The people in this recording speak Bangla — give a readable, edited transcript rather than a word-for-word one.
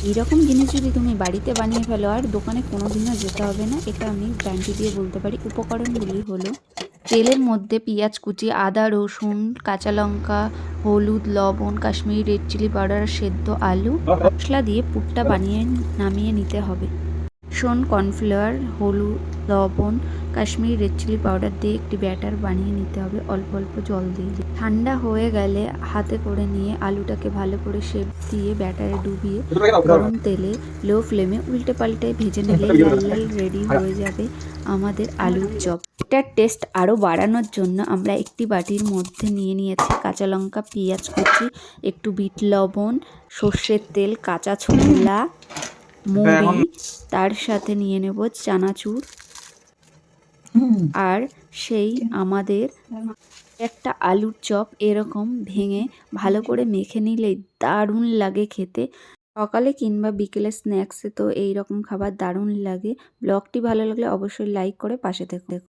এইরকম জিনিস যদি তুমি বাড়িতে বানিয়ে ফেলো আর দোকানে কোনোদিনও যেতে হবে না, এটা আমি গ্যারান্টি দিয়ে বলতে পারি। উপকরণগুলি হলো তেলের মধ্যে পেঁয়াজ কুচি, আদা, রসুন, কাঁচা লঙ্কা, হলুদ, লবণ, কাশ্মীরি রেড চিলি পাউডার, সেদ্ধ আলু, মশলা দিয়ে পুরটা বানিয়ে নামিয়ে নিতে হবে। বেসন, কর্নফ্লাওয়ার, হলুদ, লবণ, কাশ্মীরি রেড চিলি পাউডার দিয়ে একটি ব্যাটার বানিয়ে নিতে হবে অল্প অল্প জল দিয়ে। ঠান্ডা হয়ে গেলে হাতে করে নিয়ে আলুটাকে ভালো করে শেপ দিয়ে ব্যাটারে ডুবিয়ে গরম তেলে লো ফ্লেমে উল্টে পাল্টে ভেজে নিলেই লাল লাল রেডি হয়ে যাবে আমাদের আলুর চপ। এটার টেস্ট আরও বাড়ানোর জন্য আমরা একটি বাটির মধ্যে নিয়ে নিয়েছি কাঁচা লঙ্কা, পেঁয়াজ কুচি, একটু বিট লবণ, সর্ষের তেল, কাঁচা ছোলা, মুড়ি, তার সাথে নিয়ে নেব চানাচুর। আর সেই আমাদের একটা আলুর চপ এরকম ভেঙে ভালো করে মেখে নিলেই দারুণ লাগে খেতে। সকালে কিংবা বিকেলে স্ন্যাক্সে তো এই রকম খাবার দারুণ লাগে। ব্লগটি ভালো লাগলে অবশ্যই লাইক করে পাশে থেকো।